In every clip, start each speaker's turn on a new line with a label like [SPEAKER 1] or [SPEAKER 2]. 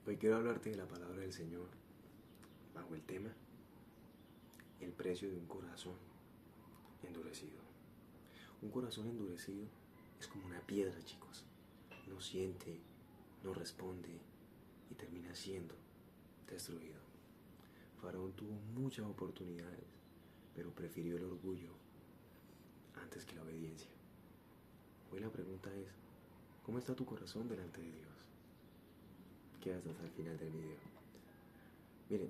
[SPEAKER 1] Hoy quiero hablarte de la palabra del Señor bajo el tema el precio de un corazón endurecido. Un corazón endurecido es como una piedra, chicos. No siente, no responde y termina siendo destruido. Faraón tuvo muchas oportunidades, pero prefirió el orgullo antes que la obediencia. Hoy la pregunta es, ¿cómo está tu corazón delante de Dios? Quédate hasta el final del video. Miren,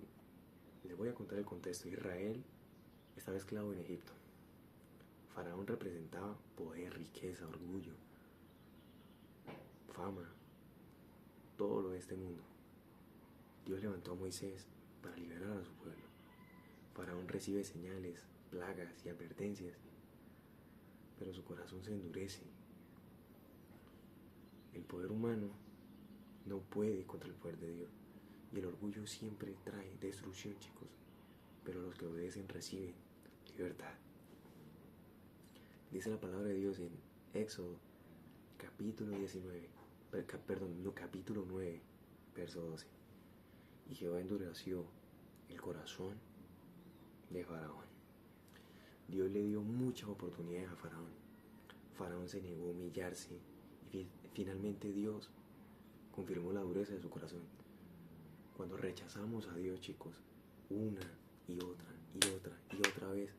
[SPEAKER 1] les voy a contar el contexto. Israel estaba esclavo en Egipto. Faraón representaba poder, riqueza, orgullo, fama, todo lo de este mundo. Dios levantó a Moisés para liberar a su pueblo. Faraón recibe señales, plagas y advertencias, pero su corazón se endurece. El poder humano no puede contra el poder de Dios, y el orgullo siempre trae destrucción, chicos, pero los que obedecen reciben libertad. Dice la palabra de Dios en Éxodo capítulo 9, verso 12. Y Jehová endureció el corazón de Faraón. Dios le dio muchas oportunidades a Faraón. Faraón se negó a humillarse y finalmente Dios confirmó la dureza de su corazón. Cuando rechazamos a Dios, chicos, una y otra y otra y otra vez,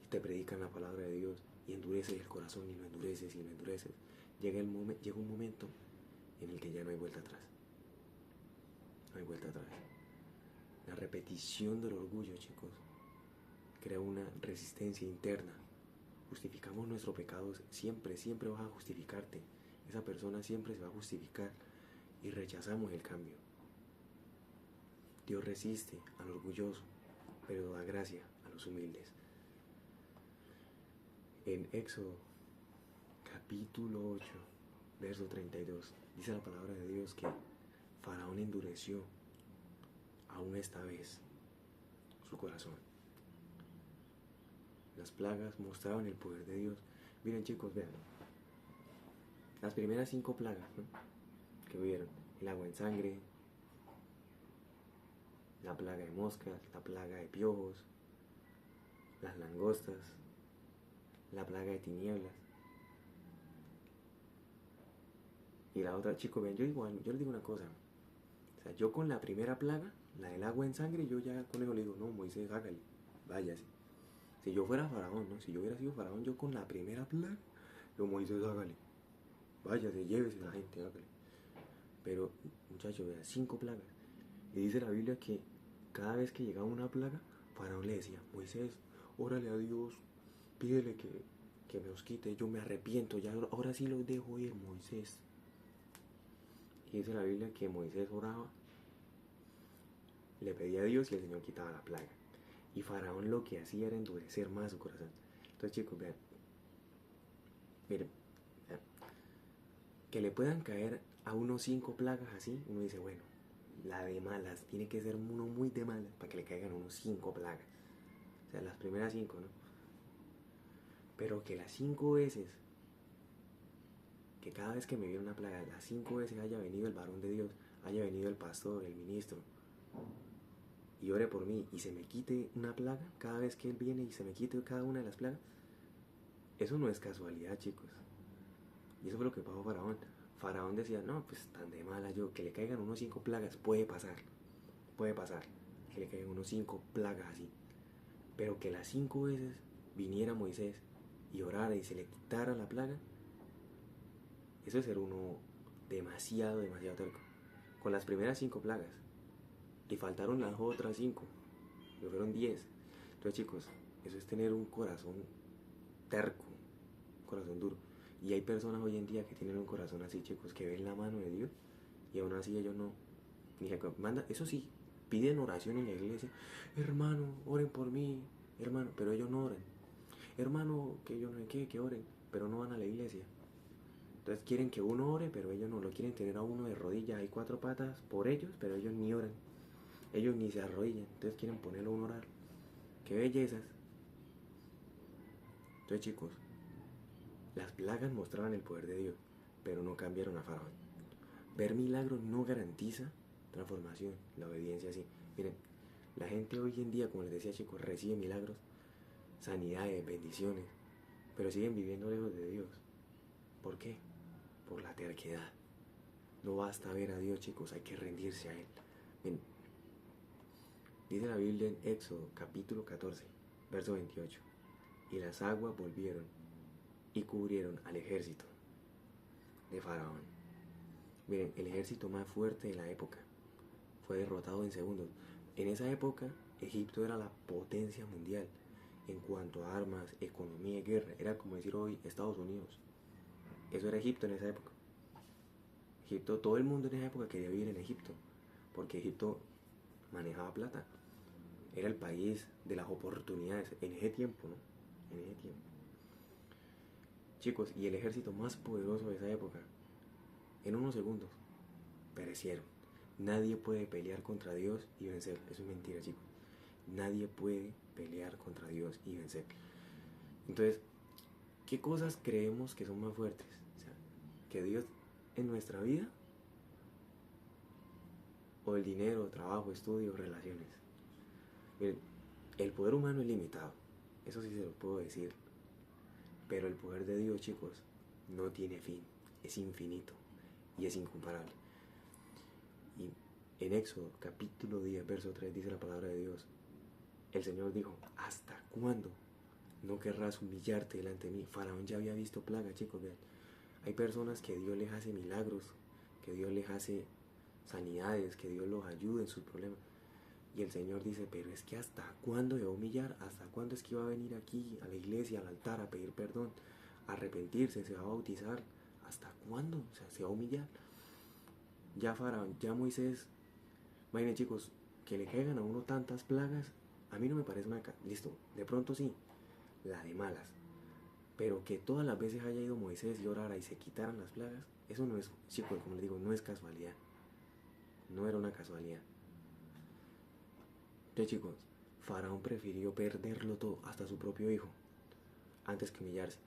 [SPEAKER 1] y te predican la palabra de Dios y endureces el corazón y lo endureces y lo endureces, llega un momento en el que ya no hay vuelta atrás. No hay vuelta atrás. La repetición del orgullo, chicos, crea una resistencia interna. Justificamos nuestros pecados siempre vas a justificarte. Esa persona siempre se va a justificar y rechazamos el cambio. Dios resiste al orgulloso, pero da gracia a los humildes. En Éxodo capítulo 8, verso 32, dice la palabra de Dios que Faraón endureció aún esta vez su corazón. Las plagas mostraban el poder de Dios. Miren, chicos, vean. Las primeras 5 plagas, ¿no?, que vieron: el agua en sangre, la plaga de moscas, la plaga de piojos, las langostas, la plaga de tinieblas. Y la otra, chicos, vean, yo les digo una cosa. O sea, yo con la primera plaga, la del agua en sangre, yo ya con eso le digo: no, Moisés, hágale, váyase. Si yo fuera Faraón, ¿no? Si yo hubiera sido Faraón, yo con la primera plaga, lo Moisés, hágale, váyase, llévese a la gente, hágale. Pero, muchachos, vean, 5 plagas. Y dice la Biblia que cada vez que llegaba una plaga, Faraón le decía: Moisés, órale a Dios, pídele que me los quite, yo me arrepiento, ya ahora sí los dejo ir, Moisés. Y dice la Biblia que Moisés oraba, le pedía a Dios y el Señor quitaba la plaga. Y Faraón lo que hacía era endurecer más su corazón. Entonces, chicos, vean, miren, vean, que le puedan caer a unos 5 plagas así, uno dice, bueno, la de malas, tiene que ser uno muy de malas para que le caigan unos 5 plagas. O sea, las primeras 5, ¿no? Pero que las 5 veces, que cada vez que me viene una plaga, las 5 veces haya venido el varón de Dios, haya venido el pastor, el ministro, y ore por mí, y se me quite una plaga, cada vez que él viene y se me quite cada una de las plagas, eso no es casualidad, chicos. Y eso fue lo que pasó a Faraón. Faraón decía, no, pues tan de mala yo, que le caigan unos 5 plagas, puede pasar, que le caigan unos 5 plagas así. Pero que las 5 veces viniera Moisés y orara y se le quitara la plaga, eso es ser uno demasiado terco. Con las primeras 5 plagas, y faltaron las otras 5, que fueron 10. Entonces, chicos, eso es tener un corazón terco, un corazón duro. Y hay personas hoy en día que tienen un corazón así, chicos, que ven la mano de Dios y aún así ellos no, ni se manda, eso sí, piden oración en la iglesia: hermano, oren por mí, hermano, pero ellos no oran. Hermano, que yo no sé qué, que oren, pero no van a la iglesia. Entonces quieren que uno ore, pero ellos no, lo quieren tener a uno de rodillas, hay 4 patas por ellos, pero ellos ni oran, ellos ni se arrodillan, entonces quieren ponerlo a uno a orar. ¡Qué bellezas! Entonces, chicos, las plagas mostraban el poder de Dios, pero no cambiaron a Faraón. Ver milagros no garantiza transformación, la obediencia así. Miren, la gente hoy en día, como les decía chicos, recibe milagros, sanidades, bendiciones, pero siguen viviendo lejos de Dios. ¿Por qué? Por la terquedad. No basta ver a Dios, chicos, hay que rendirse a Él. Miren, dice la Biblia en Éxodo capítulo 14, verso 28. Y las aguas volvieron y cubrieron al ejército de Faraón. Miren, el ejército más fuerte de la época fue derrotado en segundos. En esa época, Egipto era la potencia mundial en cuanto a armas, economía y guerra. Era como decir hoy Estados Unidos. Eso era Egipto en esa época. Egipto, todo el mundo en esa época quería vivir en Egipto, porque Egipto manejaba plata. Era el país de las oportunidades en ese tiempo, ¿no? En ese tiempo. Chicos, y el ejército más poderoso de esa época, en unos segundos, perecieron. Nadie puede pelear contra Dios y vencer. Eso es mentira, chicos. Nadie puede pelear contra Dios y vencer. Entonces, ¿qué cosas creemos que son más fuertes? O sea, que Dios en nuestra vida, o el dinero, trabajo, estudio, relaciones. Miren, el poder humano es limitado, eso sí se lo puedo decir, pero el poder de Dios, chicos, no tiene fin, es infinito y es incomparable. Y en Éxodo capítulo 10, verso 3 dice la palabra de Dios: el Señor dijo, ¿hasta cuándo no querrás humillarte delante de mí? Faraón ya había visto plaga, chicos, vean. Hay personas que Dios les hace milagros, que Dios les hace sanidades, que Dios los ayude en sus problemas. Y el Señor dice, pero es que ¿hasta cuándo se va a humillar? ¿Hasta cuándo es que va a venir aquí a la iglesia, al altar, a pedir perdón, a arrepentirse, se va a bautizar? ¿Hasta cuándo? O sea, se va a humillar. Ya Faraón, ya Moisés, imaginen chicos, que le caigan a uno tantas plagas, a mí no me parece una... Listo, de pronto sí, la de malas. Pero que todas las veces haya ido Moisés y orara y se quitaran las plagas, eso no es, chicos, como les digo, no es casualidad. No era una casualidad. Entonces, chicos, Faraón prefirió perderlo todo, hasta su propio hijo, antes que humillarse.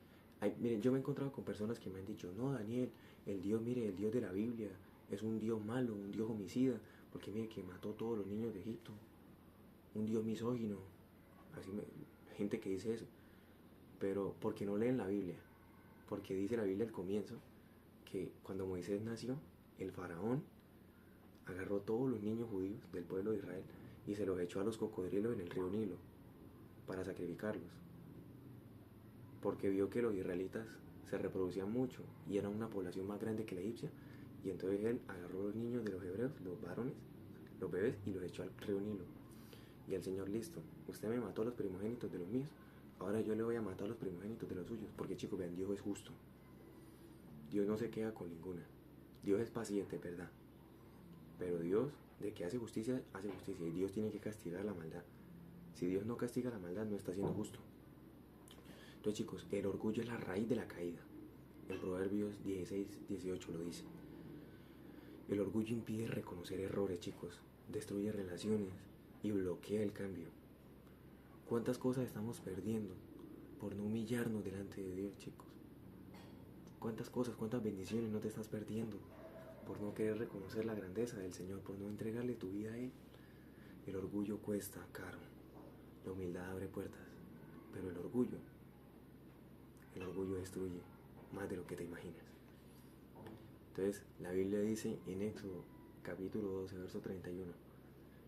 [SPEAKER 1] Miren, yo me he encontrado con personas que me han dicho, no, Daniel, el Dios, mire, el Dios de la Biblia es un Dios malo, un Dios homicida, porque mire que mató a todos los niños de Egipto, un Dios misógino. Gente que dice eso, pero porque no leen la Biblia, porque dice la Biblia al comienzo que cuando Moisés nació, el faraón agarró todos los niños judíos del pueblo de Israel y se los echó a los cocodrilos en el río Nilo para sacrificarlos, porque vio que los israelitas se reproducían mucho y eran una población más grande que la egipcia, y entonces él agarró a los niños de los hebreos, los varones, los bebés, y los echó al río Nilo. Y el Señor, listo, usted me mató a los primogénitos de los míos, ahora yo le voy a matar a los primogénitos de los suyos, porque chicos, vean, Dios es justo. Dios no se queda con ninguna. Dios es paciente, ¿verdad? Pero Dios, de que hace justicia, y Dios tiene que castigar la maldad. Si Dios no castiga la maldad, no está siendo justo. Entonces, chicos, el orgullo es la raíz de la caída. En Proverbios 16-18 lo dice. El orgullo impide reconocer errores, chicos, destruye relaciones y bloquea el cambio. ¿Cuántas cosas estamos perdiendo por no humillarnos delante de Dios, chicos? ¿Cuántas cosas, cuántas bendiciones no te estás perdiendo por no querer reconocer la grandeza del Señor, por no entregarle tu vida a Él? El orgullo cuesta caro, la humildad abre puertas, pero el orgullo destruye más de lo que te imaginas. Entonces, la Biblia dice en Éxodo capítulo 12, verso 31,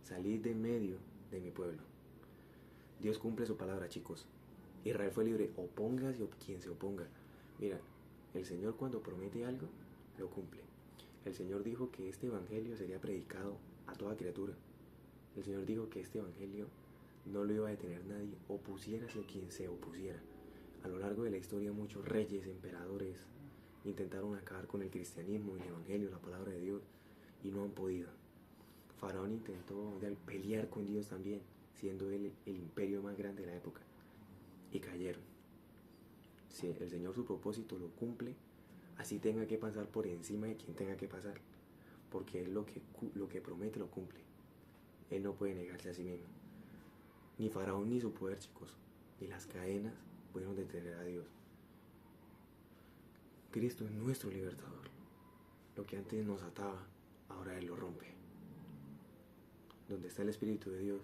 [SPEAKER 1] salid de en medio de mi pueblo. Dios cumple su palabra, chicos. Israel fue libre, opóngase o quien se oponga. Mira, el Señor cuando promete algo, lo cumple. El Señor dijo que este evangelio sería predicado a toda criatura. El Señor dijo que este evangelio no lo iba a detener nadie, opusiérase a quien se opusiera. A lo largo de la historia muchos reyes, emperadores, intentaron acabar con el cristianismo, el evangelio, la palabra de Dios, y no han podido. Faraón intentó pelear con Dios también, siendo él el imperio más grande de la época, y cayeron. Si el Señor su propósito lo cumple, así tenga que pasar por encima de quien tenga que pasar, porque Él lo que promete lo cumple. Él no puede negarse a sí mismo. Ni Faraón ni su poder, chicos, ni las cadenas pudieron detener a Dios. Cristo es nuestro libertador. Lo que antes nos ataba, ahora Él lo rompe. donde está el Espíritu de Dios,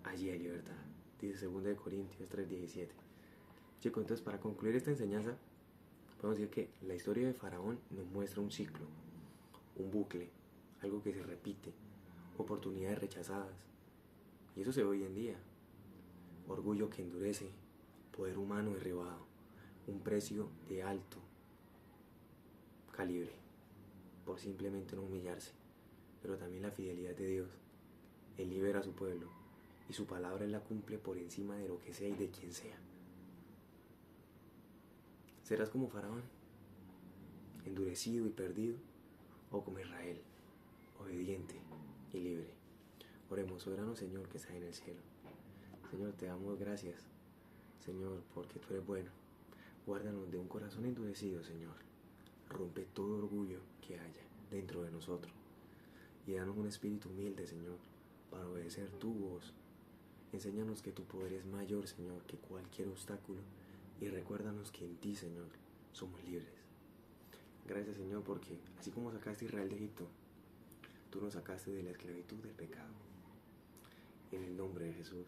[SPEAKER 1] allí hay libertad. Dice 2 Corintios 3:17. Chicos, entonces para concluir esta enseñanza, podemos decir que la historia de Faraón nos muestra un ciclo, un bucle, algo que se repite, oportunidades rechazadas. Y eso se ve hoy en día. Orgullo que endurece, poder humano derribado, un precio de alto calibre por simplemente no humillarse, pero también la fidelidad de Dios. Él libera a su pueblo y su palabra Él la cumple por encima de lo que sea y de quien sea. ¿Serás como Faraón, endurecido y perdido, o como Israel, obediente y libre? Oremos. Soberano Señor que estás en el cielo. Señor, te damos gracias, Señor, porque tú eres bueno. Guárdanos de un corazón endurecido, Señor. Rompe todo orgullo que haya dentro de nosotros y danos un espíritu humilde, Señor, para obedecer tu voz. Enséñanos que tu poder es mayor, Señor, que cualquier obstáculo, y recuérdanos que en ti, Señor, somos libres. Gracias, Señor, porque así como sacaste a Israel de Egipto, tú nos sacaste de la esclavitud del pecado. En el nombre de Jesús.